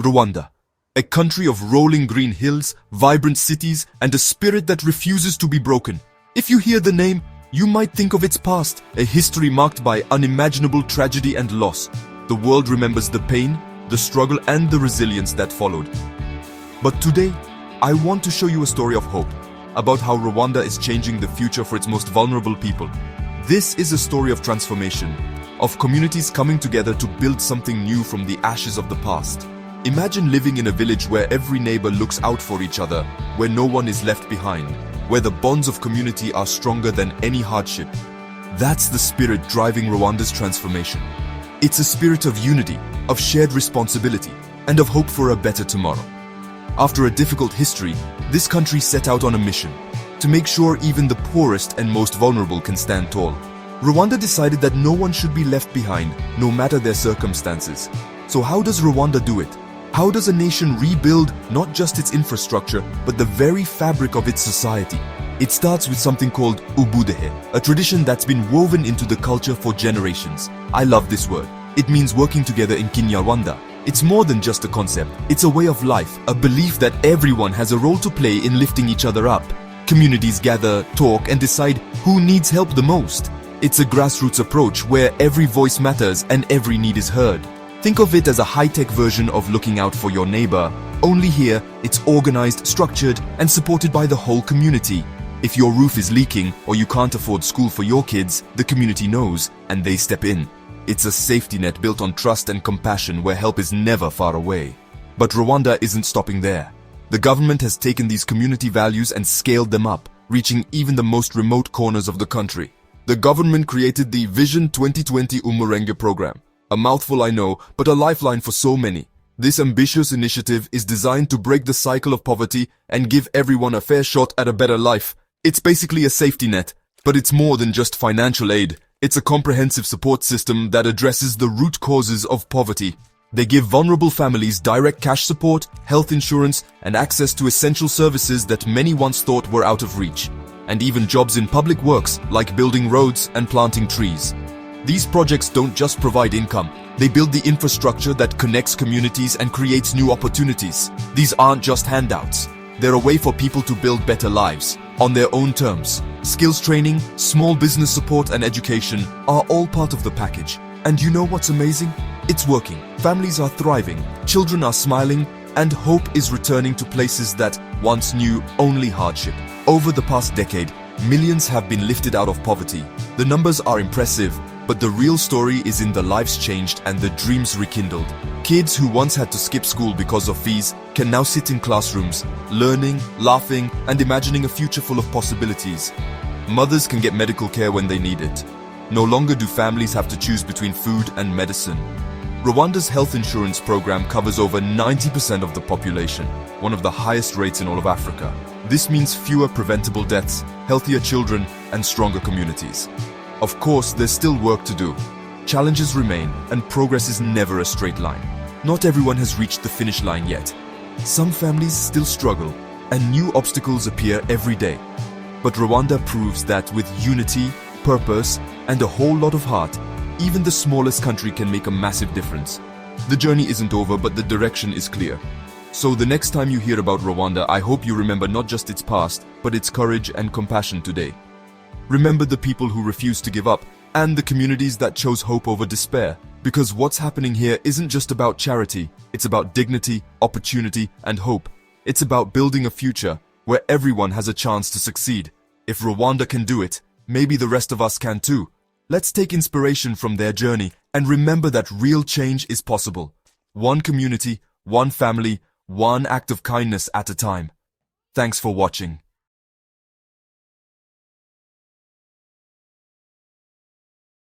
Rwanda. A country of rolling green hills, vibrant cities, and a spirit that refuses to be broken. If you hear the name, you might think of its past, a history marked by unimaginable tragedy and loss. The world remembers the pain, the struggle, and the resilience that followed. But today, I want to show you a story of hope, about how Rwanda is changing the future for its most vulnerable people. This is a story of transformation, of communities coming together to build something new from the ashes of the past. Imagine living in a village where every neighbor looks out for each other, where no one is left behind, where the bonds of community are stronger than any hardship. That's the spirit driving Rwanda's transformation. It's a spirit of unity, of shared responsibility, and of hope for a better tomorrow. After a difficult history, this country set out on a mission to make sure even the poorest and most vulnerable can stand tall. Rwanda decided that no one should be left behind, no matter their circumstances. So how does Rwanda do it? How does a nation rebuild not just its infrastructure, but the very fabric of its society? It starts with something called ubudehe, a tradition that's been woven into the culture for generations. I love this word. It means working together in Kinyarwanda. It's more than just a concept. It's a way of life, a belief that everyone has a role to play in lifting each other up. Communities gather, talk, and decide who needs help the most. It's a grassroots approach where every voice matters and every need is heard. Think of it as a high-tech version of looking out for your neighbor. Only here, it's organized, structured, and supported by the whole community. If your roof is leaking or you can't afford school for your kids, the community knows, and they step in. It's a safety net built on trust and compassion where help is never far away. But Rwanda isn't stopping there. The government has taken these community values and scaled them up, reaching even the most remote corners of the country. The government created the Vision 2020 Umurenge program. A mouthful I know, but a lifeline for so many. This ambitious initiative is designed to break the cycle of poverty and give everyone a fair shot at a better life. It's basically a safety net, but it's more than just financial aid. It's a comprehensive support system that addresses the root causes of poverty. They give vulnerable families direct cash support, health insurance, and access to essential services that many once thought were out of reach. And even jobs in public works, like building roads and planting trees. These projects don't just provide income, they build the infrastructure that connects communities and creates new opportunities. These aren't just handouts. They're a way for people to build better lives, on their own terms. Skills training, small business support, and education are all part of the package. And you know what's amazing? It's working. Families are thriving, children are smiling, and hope is returning to places that once knew only hardship. Over the past decade, millions have been lifted out of poverty. The numbers are impressive, but the real story is in the lives changed and the dreams rekindled. Kids who once had to skip school because of fees can now sit in classrooms, learning, laughing, and imagining a future full of possibilities. Mothers can get medical care when they need it. No longer do families have to choose between food and medicine. Rwanda's health insurance program covers over 90% of the population, one of the highest rates in all of Africa. This means fewer preventable deaths, healthier children, and stronger communities. Of course, there's still work to do. Challenges remain, and progress is never a straight line. Not everyone has reached the finish line yet. Some families still struggle, and new obstacles appear every day. But Rwanda proves that with unity, purpose, and a whole lot of heart, even the smallest country can make a massive difference. The journey isn't over, but the direction is clear. So the next time you hear about Rwanda, I hope you remember not just its past, but its courage and compassion today. Remember the people who refused to give up, and the communities that chose hope over despair. Because what's happening here isn't just about charity, it's about dignity, opportunity, and hope. It's about building a future where everyone has a chance to succeed. If Rwanda can do it, maybe the rest of us can too. Let's take inspiration from their journey and remember that real change is possible. One community, one family, one act of kindness at a time. Thanks for watching.